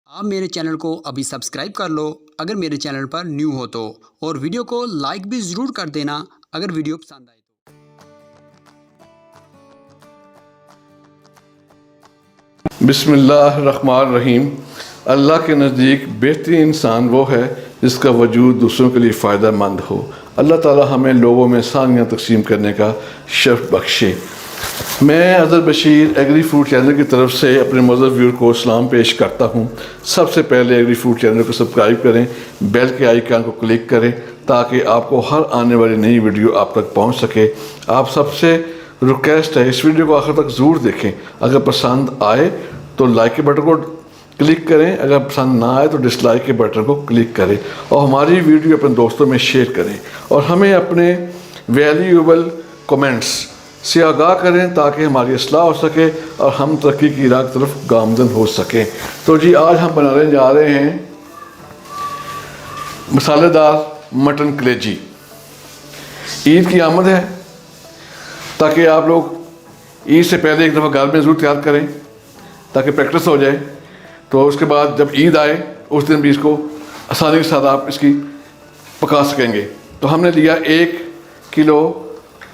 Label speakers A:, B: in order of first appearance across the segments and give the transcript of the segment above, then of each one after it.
A: आप मेरे चैनल को अभी सब्सक्राइब कर लो अगर मेरे चैनल पर न्यू हो तो, और वीडियो को लाइक भी ज़रूर कर देना अगर वीडियो पसंद आए तो।
B: बिस्मिल्लाहिर्रहमानिर्रहीम। अल्लाह के नज़दीक बेहतरीन इंसान वो है जिसका वजूद दूसरों के लिए फ़ायदा मंद हो। अल्लाह ताला हमें लोगों में सानियाँ तकसीम करने का शर्फ बख्शे। मैं Azhar Bashir agri food channel की तरफ से अपने मज़हब व्यूअर को सलाम पेश करता हूँ। सबसे पहले एग्री फूड चैनल को सब्सक्राइब करें, बेल के आइकन को क्लिक करें ताकि आपको हर आने वाली नई वीडियो आप तक पहुँच सके। आप सबसे रिक्वेस्ट है इस वीडियो को आखिर तक ज़रूर देखें। अगर पसंद आए तो लाइक के बटन को क्लिक करें, अगर पसंद ना आए तो डिसलाइक के बटन को क्लिक करें और हमारी वीडियो अपने दोस्तों में शेयर करें और हमें अपने वैल्यूएबल कमेंट्स से आगाह करें ताकि हमारी इस्लाह हो सके और हम तरक्की की राह की तरफ गामजन हो सकें। तो जी आज हम बनाने जा रहे हैं मसालेदार मटन कलेजी। ईद की आमद है ताकि आप लोग ईद से पहले एक दफ़ा घर में ज़रूर तैयार करें ताकि प्रैक्टिस हो जाए। तो उसके बाद जब ईद आए उस दिन भी इसको आसानी के साथ आप इसकी पका सकेंगे। तो हमने लिया 1 किलो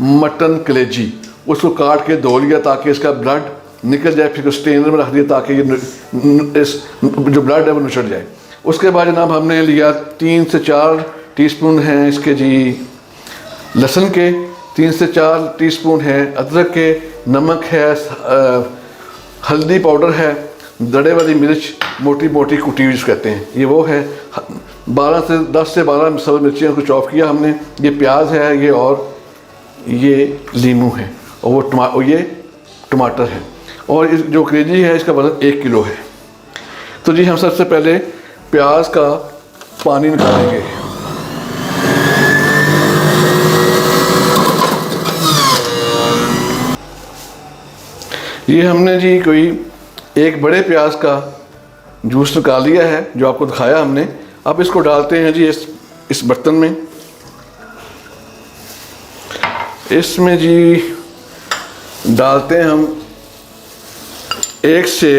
B: मटन कलेजी, उसको काट के धो लिया ताकि इसका ब्लड निकल जाए, फिर स्टेनर में रख दिया ताकि ये इस जो ब्लड है वो निचड़ जाए। उसके बाद जनाब हमने लिया 3 से 4 टीस्पून हैं इसके जी लहसुन के, 3 से 4 टीस्पून हैं अदरक के, नमक है, हल्दी पाउडर है, दड़े वाली मिर्च मोटी मोटी कुटी हुई कहते हैं ये वो है, 10 से 12 सब मिर्चियों को चॉप किया हमने। ये प्याज है ये, और ये लीमू है, और वो ये टमाटर है, और इस जो कलेजी है इसका वज़न 1 किलो है। तो जी हम सबसे पहले प्याज का पानी निकालेंगे। ये हमने जी कोई एक बड़े प्याज का जूस निकाल लिया है जो आपको दिखाया हमने। अब इसको डालते हैं जी इस बर्तन में। इसमें जी डालते हैं हम 1 से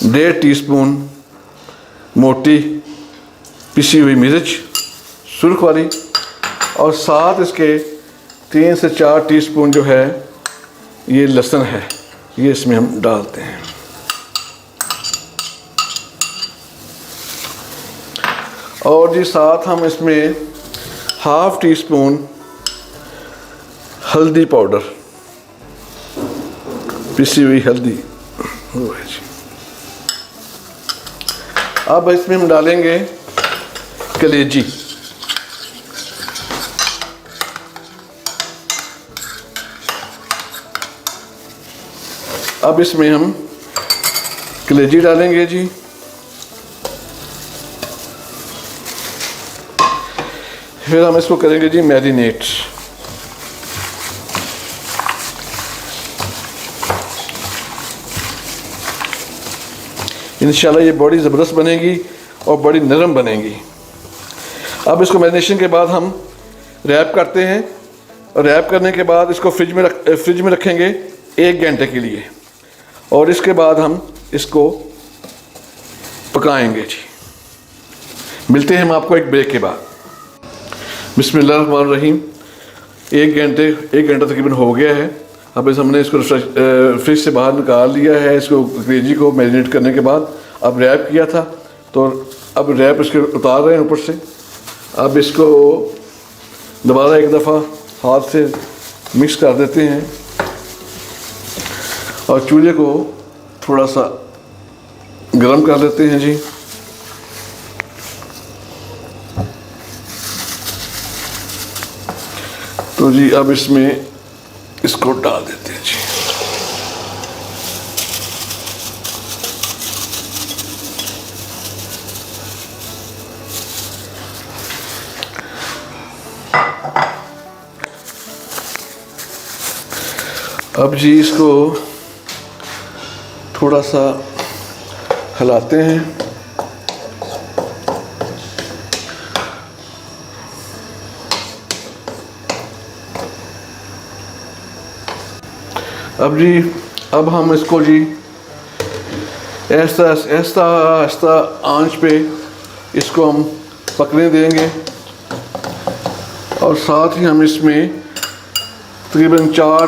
B: 1.5 टीस्पून मोटी पिसी हुई मिर्च सुर्ख वाली, और साथ इसके 3 से 4 टीस्पून जो है ये लहसुन है, ये इसमें हम डालते हैं। और जी साथ हम इसमें 1/2 टीस्पून हल्दी पाउडर, पिसी हुई हल्दी वो है जी। अब इसमें हम डालेंगे कलेजी। अब इसमें हम कलेजी डालेंगे जी। फिर हम इसको करेंगे जी मैरिनेट। इंशाल्लाह ये बड़ी ज़बरदस्त बनेगी और बड़ी नरम बनेगी। अब इसको मैरिनेशन के बाद हम रैप करते हैं, और रैप करने के बाद इसको फ्रिज में रखेंगे 1 घंटे के लिए, और इसके बाद हम इसको पकाएंगे जी। मिलते हैं हम आपको एक ब्रेक के बाद। बिस्मिल्लाहिर्रहमानिर्रहीम। 1 घंटा तकरीबन हो गया है। अब हमने इसको फ्रिज से बाहर निकाल लिया है। इसको कलेजी को मैरिनेट करने के बाद अब रैप किया था, तो अब रैप इसके उतार रहे हैं ऊपर से। अब इसको दोबारा एक दफ़ा हाथ से मिक्स कर देते हैं और चूल्हे को थोड़ा सा गरम कर लेते हैं जी। तो जी अब इसमें इसको डाल देते हैं जी। अब जी इसको थोड़ा सा हिलाते हैं। अब हम इसको जी ऐसा ऐसा ऐसा आंच पे इसको हम पकने देंगे। और साथ ही हम इसमें तकरीबन 4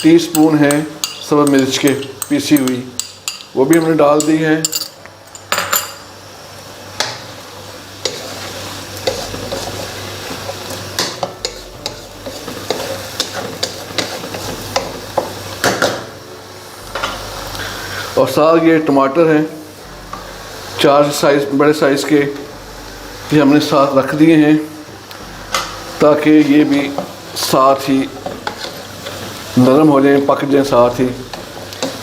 B: टीस्पून है सब्ज़ मिर्च के पीसी हुई, वो भी हमने डाल दी है। और साथ ये टमाटर हैं 4 साइज़ बड़े साइज़ के, ये हमने साथ रख दिए हैं ताकि ये भी साथ ही नरम हो जाएं, पक जाएं साथ ही।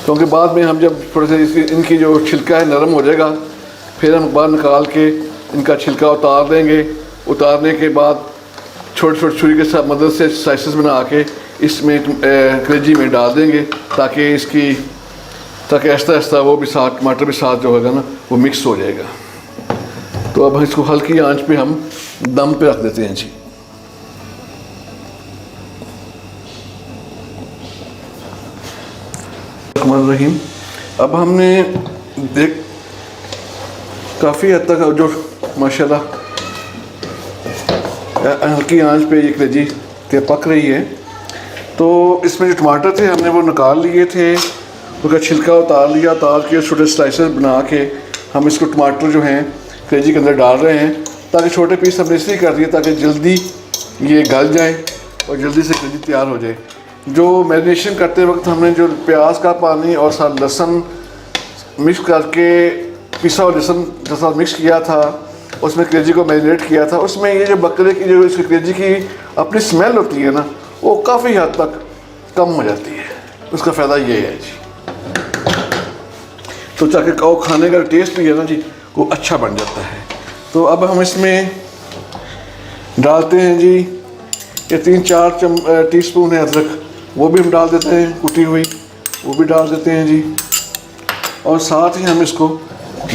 B: क्योंकि बाद में हम जब थोड़े से इनकी जो छिलका है नरम हो जाएगा, फिर हम बाहर निकाल के इनका छिलका उतार देंगे। उतारने के बाद छोटे छोटे छुरी के साथ मदद से स्लाइसेस बना के इसमें कलेजी में डाल देंगे ताकि आहिस्ता आहिस्ता वो भी साथ टमाटर भी साथ जो होगा ना वो मिक्स हो जाएगा। तो अब इसको हल्की आंच पे हम दम पे रख देते हैं जी। रहीम, अब हमने देख काफ़ी हद तक जो माशाल्लाह हल्की आंच पे ये कलेजी के पक रही है। तो इसमें जो टमाटर थे हमने वो निकाल लिए थे, उसका छिलका उतार लिया, उतार के छोटे स्लाइसेस बना के हम इसको टमाटर जो हैं कलेजी के अंदर डाल रहे हैं, ताकि छोटे पीस हमने इसलिए कर दिए ताकि जल्दी ये गल जाए और जल्दी से कलेजी तैयार हो जाए। जो मैरिनेशन करते वक्त हमने जो प्याज का पानी और साथ लहसुन मिक्स करके पिसा हुआ लहसुन के साथ मिक्स किया था, उसमें कलेजी को मैरिनेट किया था, उसमें ये जो बकरे की जो इसकी कलेजी की अपनी स्मेल होती है ना, वो काफ़ी हद तक कम हो जाती है। उसका फ़ायदा ये है जी। तो ताकि खाने का टेस्ट भी है ना जी वो अच्छा बन जाता है। तो अब हम इसमें डालते हैं जी ये 3-4 टीस्पून है अदरक, वो भी हम डाल देते हैं, कुटी हुई वो भी डाल देते हैं जी। और साथ ही हम इसको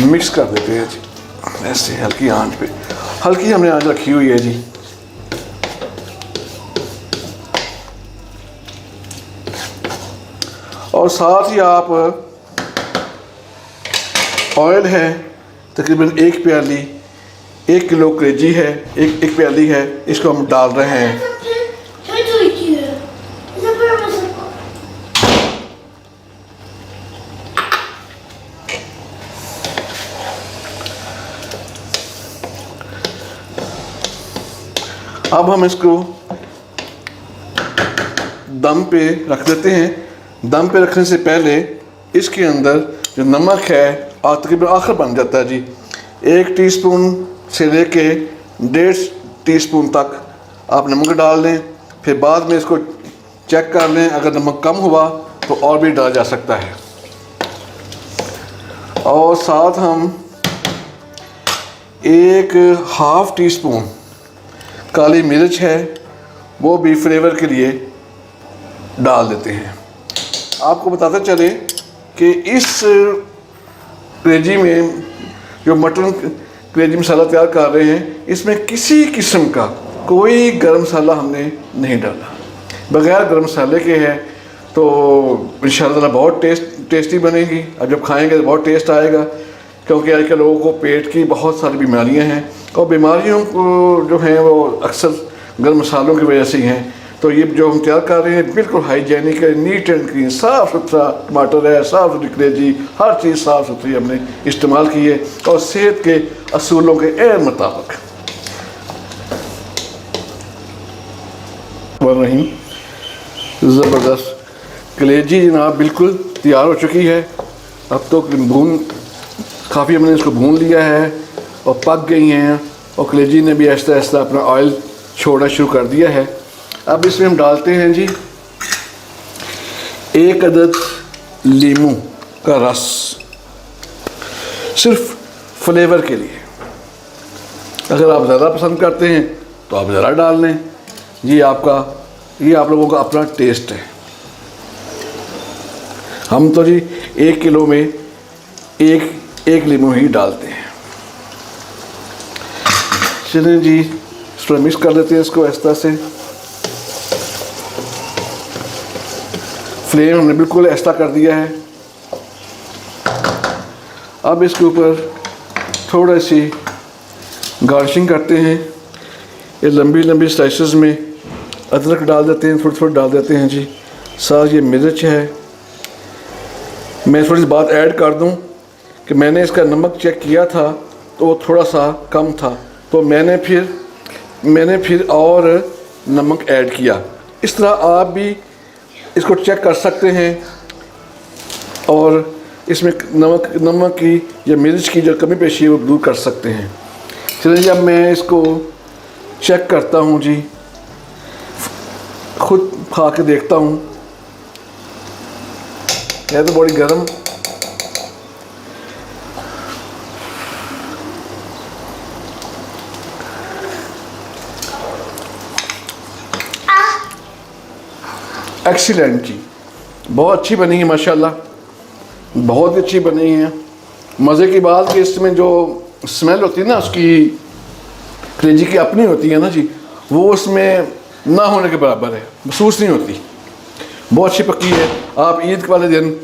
B: मिक्स कर देते हैं जी ऐसे हल्की आंच पे, हल्की हमने आंच रखी हुई है जी। और साथ ही आप ऑयल है तकरीबन 1 प्याली, 1 किलो कलेजी है, एक प्याली है, इसको हम डाल रहे हैं। अब हम इसको दम पे रख देते हैं। दम पे रखने से पहले इसके अंदर जो नमक है तकरीबन आखिर बन जाता है जी, 1 टीस्पून से लेके 1.5 टीस्पून तक आप नमक डाल लें। फिर बाद में इसको चेक कर लें, अगर नमक कम हुआ तो और भी डाला जा सकता है। और साथ हम 1/2 टीस्पून काली मिर्च है, वो भी फ्लेवर के लिए डाल देते हैं। आपको बताते चले कि इस कलेजी में जो मटन कलेजी मसाला तैयार कर रहे हैं, इसमें किसी किस्म का कोई गरम मसाला हमने नहीं डाला, बग़ैर गरम मसाले के है। तो इंशाअल्लाह बहुत टेस्टी बनेगी। अब जब खाएंगे तो बहुत टेस्ट आएगा, क्योंकि आजकल लोगों को पेट की बहुत सारी बीमारियां हैं और बीमारियों को जो हैं वो अक्सर गरम मसालों की वजह से ही हैं। तो ये जो हम तैयार कर रहे हैं बिल्कुल हाइजेनिक है, नीट एंड क्लीन, साफ़ सुथरा टमाटर है, साफ़ सुथरी कलेजी, हर चीज़ साफ़ सुथरी हमने इस्तेमाल की है और सेहत के असूलों के एन मुताबिक। रहीम, ज़बरदस्त कलेजी जनाब बिल्कुल तैयार हो चुकी है। अब तो काफ़ी हमने इसको भून लिया है और पक गई हैं और कलेजी ने भी आहिस्ता आहिस्ता अपना ऑयल छोड़ना शुरू कर दिया है। अब इसमें हम डालते हैं जी 1 अदद लीमू का रस, सिर्फ फ्लेवर के लिए। अगर आप ज़्यादा पसंद करते हैं तो आप ज़रा डाल लें, ये आप लोगों का अपना टेस्ट है। हम तो जी 1 किलो में एक लीमू ही डालते हैं। चलिए जी इसको मिक्स कर देते हैं इसको आहिस्ता से। फ्लेम हमने बिल्कुल आहिस्ता कर दिया है। अब इसके ऊपर थोड़ा सी गार्निशिंग करते हैं। ये लंबी लंबी स्लाइसेस में अदरक डाल देते हैं, थोड़ी थोड़ी डाल देते हैं जी। साथ ये मिर्च है। मैं थोड़ी सी बात ऐड कर दूं कि मैंने इसका नमक चेक किया था तो वो थोड़ा सा कम था, तो मैंने फिर और नमक ऐड किया। इस तरह आप भी इसको चेक कर सकते हैं और इसमें नमक की या मिर्च की जो कमी पेशी है वो दूर कर सकते हैं। चलिए अब मैं इसको चेक करता हूँ जी, खुद खा के देखता हूँ। है तो बड़ी गर्म। एक्सीलेंट जी, बहुत अच्छी बनी है माशाल्लाह, बहुत अच्छी बनी है। मज़े की बात कि इसमें जो स्मेल होती है ना उसकी, कलेजी की अपनी होती है ना जी, वो उसमें ना होने के बराबर है, महसूस नहीं होती। बहुत अच्छी पकी है। आप ईद वाले दिन,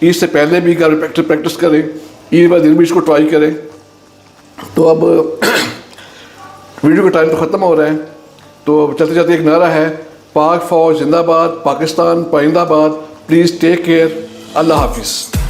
B: ईद से पहले भी घर प्रैक्टिस करें, ईद वाले दिन भी इसको ट्राई करें। तो अब वीडियो का टाइम तो ख़त्म हो रहा है, तो चलते चलते एक नारा है, पाक फौज जिंदाबाद, पाकिस्तान पाइंदाबाद। Please take care. अल्लाह हाफिज़।